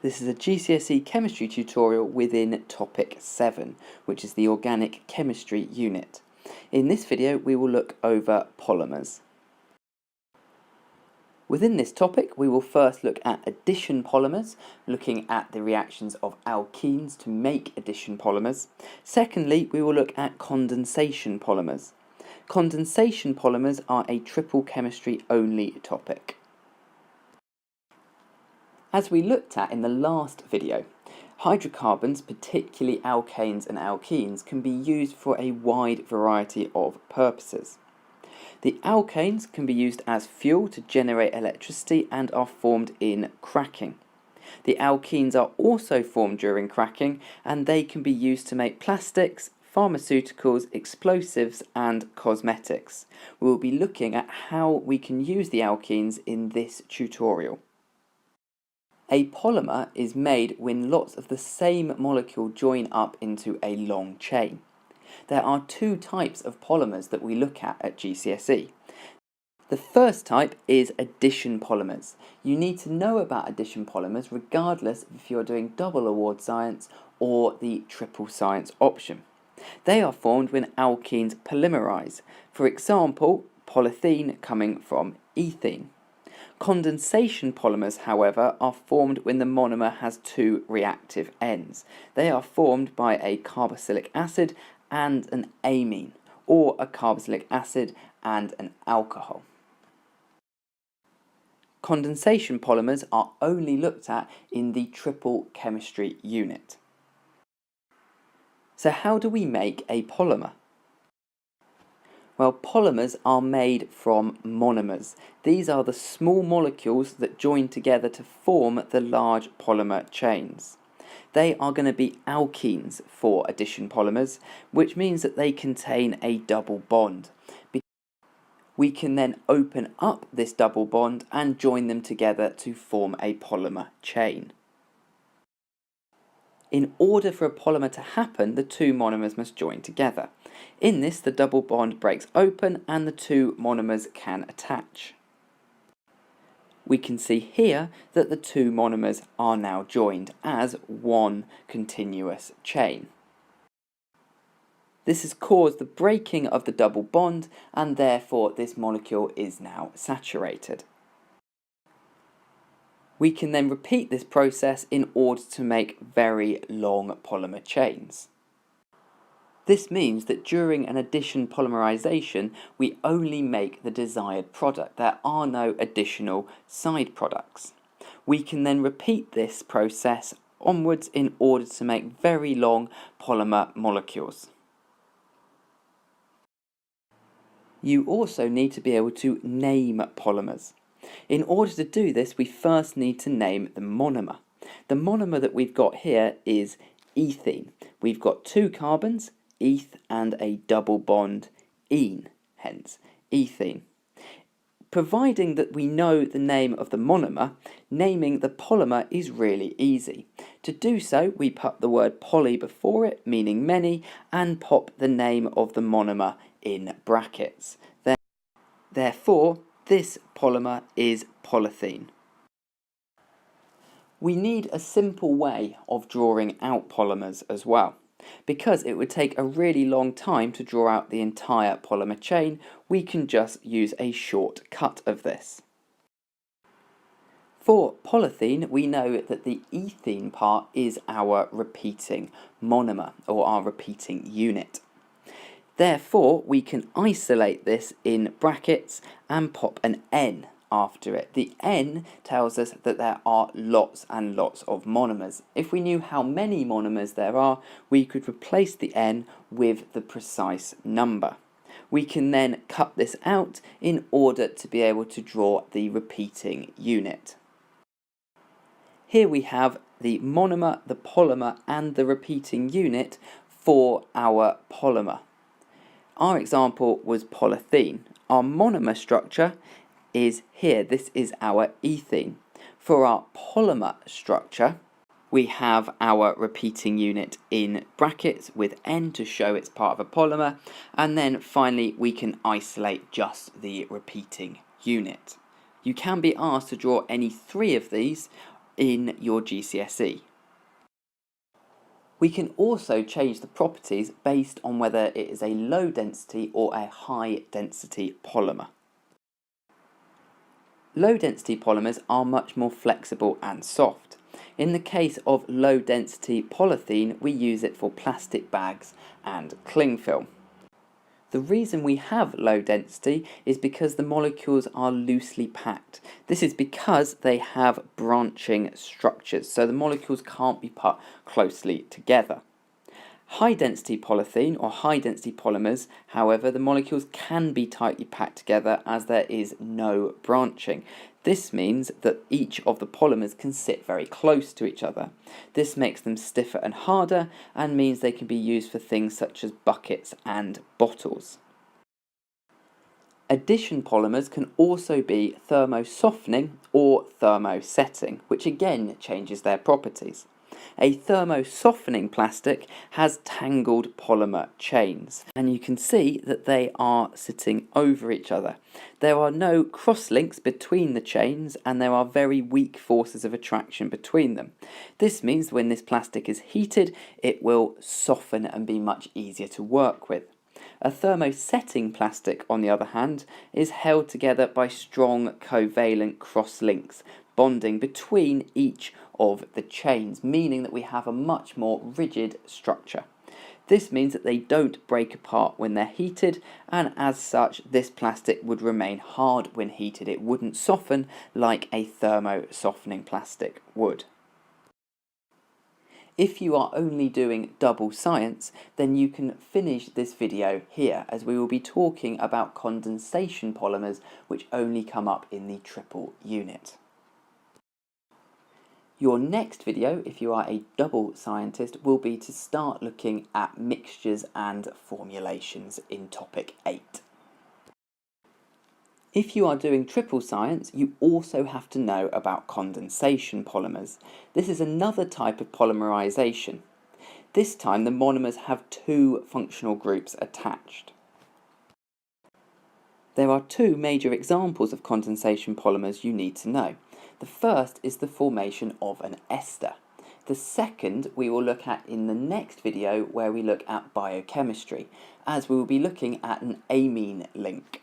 This is a GCSE chemistry tutorial within topic 7, which is the organic chemistry unit. In this video we will look over polymers. Within this topic we will first look at addition polymers, looking at the reactions of alkenes to make addition polymers. Secondly, we will look at condensation polymers. Condensation polymers are a triple chemistry only topic. As we looked at in the last video, hydrocarbons, particularly alkanes and alkenes, can be used for a wide variety of purposes. The alkanes can be used as fuel to generate electricity and are formed in cracking. The alkenes are also formed during cracking, and they can be used to make plastics, pharmaceuticals, explosives and cosmetics. We will be looking at how we can use the alkenes in this tutorial. A polymer is made when lots of the same molecule join up into a long chain. There are two types of polymers that we look at GCSE. The first type is addition polymers. You need to know about addition polymers regardless if you're doing double award science or the triple science option. They are formed when alkenes polymerize. For example, polythene coming from ethene. Condensation polymers, however, are formed when the monomer has two reactive ends. They are formed by a carboxylic acid and an amine, or a carboxylic acid and an alcohol. Condensation polymers are only looked at in the triple chemistry unit. So how do we make a polymer? Well, polymers are made from monomers. These are the small molecules that join together to form the large polymer chains. They are going to be alkenes for addition polymers, which means that they contain a double bond. We can then open up this double bond and join them together to form a polymer chain. In order for a polymer to happen, the two monomers must join together. In this, the double bond breaks open and the two monomers can attach. We can see here that the two monomers are now joined as one continuous chain. This has caused the breaking of the double bond, and therefore this molecule is now saturated. We can then repeat this process in order to make very long polymer chains. This means that during an addition polymerization, we only make the desired product. There are no additional side products. We can then repeat this process onwards in order to make very long polymer molecules. You also need to be able to name polymers. In order to do this, we first need to name the monomer. The monomer that we've got here is ethene. We've got two carbons, eth, and a double bond, ene, hence ethene. Providing that we know the name of the monomer, naming the polymer is really easy. To do so, we put the word poly before it, meaning many, and pop the name of the monomer in brackets. Therefore, this polymer is polythene. We need a simple way of drawing out polymers as well. Because it would take a really long time to draw out the entire polymer chain, we can just use a short cut of this. For polythene, we know that the ethene part is our repeating monomer, or our repeating unit. Therefore, we can isolate this in brackets and pop an N after it. The N tells us that there are lots and lots of monomers. If we knew how many monomers there are, we could replace the N with the precise number. We can then cut this out in order to be able to draw the repeating unit. Here we have the monomer, the polymer, and the repeating unit for our polymer. Our example was polythene. Our monomer structure is here. This is our ethene. For our polymer structure, we have our repeating unit in brackets with N to show it's part of a polymer, and then finally we can isolate just the repeating unit. You can be asked to draw any three of these in your GCSE. We can also change the properties based on whether it is a low density or a high density polymer. Low density polymers are much more flexible and soft. In the case of low density polythene, we use it for plastic bags and cling film. The reason we have low density is because the molecules are loosely packed. This is because they have branching structures, so the molecules can't be put closely together. High density polythene or high density polymers, however, the molecules can be tightly packed together as there is no branching. This means that each of the polymers can sit very close to each other. This makes them stiffer and harder and means they can be used for things such as buckets and bottles. Addition polymers can also be thermosoftening or thermosetting, which again changes their properties. A thermosoftening plastic has tangled polymer chains, and you can see that they are sitting over each other. There are no cross-links between the chains, and there are very weak forces of attraction between them. This means when this plastic is heated, it will soften and be much easier to work with. A thermosetting plastic, on the other hand, is held together by strong covalent cross-links, bonding between each of the chains, meaning that we have a much more rigid structure. This means that they don't break apart when they're heated, and as such, this plastic would remain hard when heated. It wouldn't soften like a thermosoftening plastic would. If you are only doing double science, then you can finish this video here, as we will be talking about condensation polymers, which only come up in the triple unit. Your next video, if you are a double scientist, will be to start looking at mixtures and formulations in topic 8. If you are doing triple science, you also have to know about condensation polymers. This is another type of polymerization. This time the monomers have two functional groups attached. There are two major examples of condensation polymers you need to know. The first is the formation of an ester. The second we will look at in the next video, where we look at biochemistry, as we will be looking at an amine link.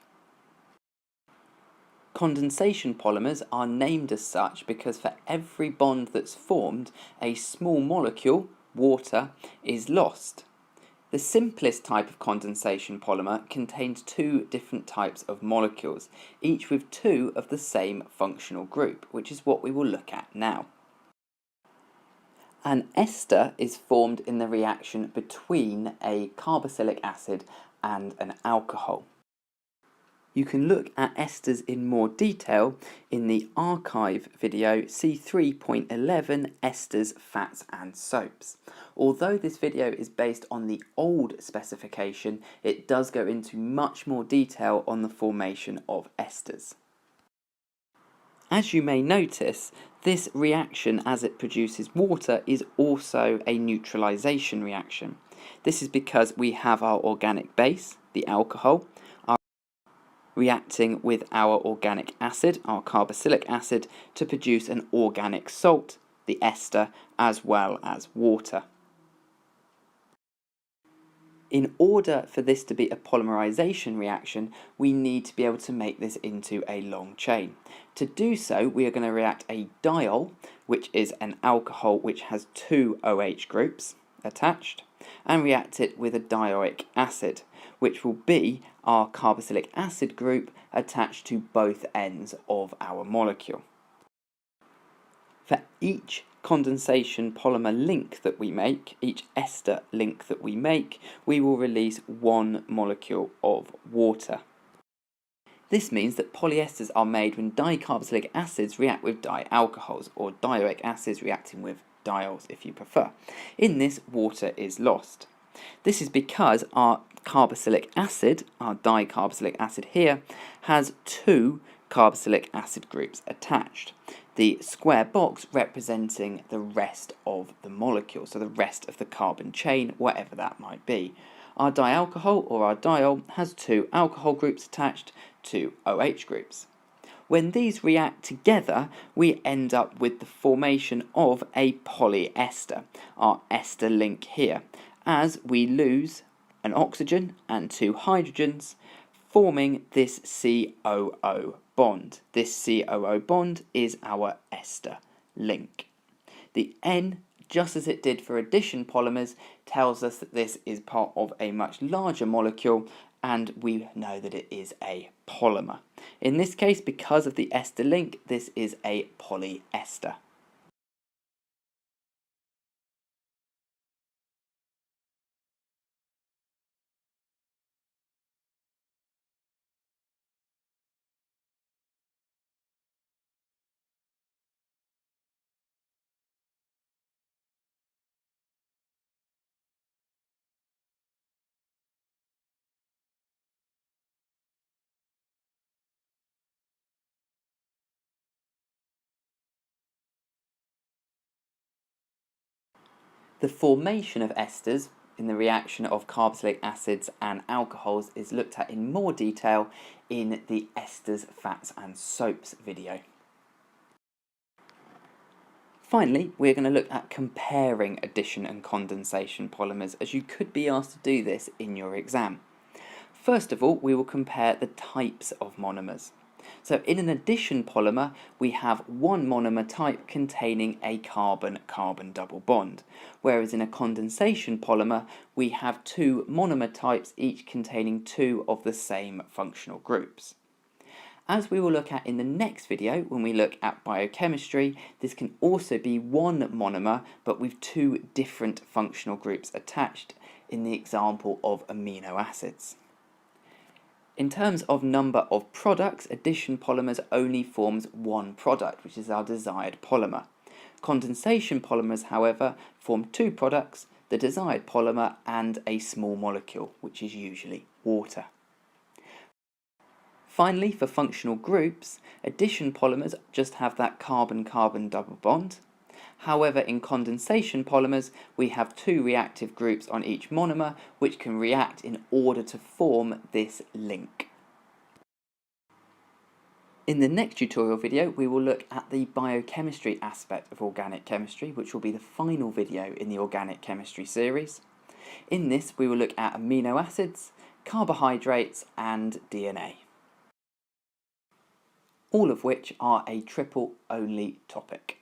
Condensation polymers are named as such because for every bond that's formed, a small molecule, water, is lost. The simplest type of condensation polymer contains two different types of molecules, each with two of the same functional group, which is what we will look at now. An ester is formed in the reaction between a carboxylic acid and an alcohol. You can look at esters in more detail in the archive video C3.11 Esters, Fats and Soaps. Although this video is based on the old specification, it does go into much more detail on the formation of esters. As you may notice, this reaction as it produces water is also a neutralization reaction. This is because we have our organic base, the alcohol, reacting with our organic acid, our carboxylic acid, to produce an organic salt, the ester, as well as water. In order for this to be a polymerization reaction, we need to be able to make this into a long chain. To do so, we are going to react a diol, which is an alcohol which has two OH groups attached, and react it with a dioic acid, which will be our carboxylic acid group attached to both ends of our molecule. For each condensation polymer link that we make, each ester link that we make, we will release one molecule of water. This means that polyesters are made when dicarboxylic acids react with dialcohols, or dioic acids reacting with diols if you prefer. In this, water is lost. This is because our carboxylic acid, our dicarboxylic acid here, has two carboxylic acid groups attached. The square box representing the rest of the molecule, so the rest of the carbon chain, whatever that might be. Our dialcohol or our diol has two alcohol groups attached to OH groups. When these react together, we end up with the formation of a polyester, our ester link here, as we lose an oxygen and two hydrogens, forming this COO bond. This COO bond is our ester link. The N, just as it did for addition polymers, tells us that this is part of a much larger molecule, and we know that it is a polymer. In this case, because of the ester link, this is a polyester. The formation of esters in the reaction of carboxylic acids and alcohols is looked at in more detail in the esters, fats and soaps video. Finally, we're going to look at comparing addition and condensation polymers, as you could be asked to do this in your exam. First of all, we will compare the types of monomers. So in an addition polymer, we have one monomer type containing a carbon-carbon double bond, whereas in a condensation polymer, we have two monomer types, each containing two of the same functional groups. As we will look at in the next video, when we look at biochemistry, this can also be one monomer, but with two different functional groups attached, in the example of amino acids. In terms of number of products, addition polymers only forms one product, which is our desired polymer. Condensation polymers, however, form two products, the desired polymer and a small molecule, which is usually water. Finally, for functional groups, addition polymers just have that carbon-carbon double bond. However, in condensation polymers, we have two reactive groups on each monomer, which can react in order to form this link. In the next tutorial video, we will look at the biochemistry aspect of organic chemistry, which will be the final video in the organic chemistry series. In this, we will look at amino acids, carbohydrates, and DNA, all of which are a triple-only topic.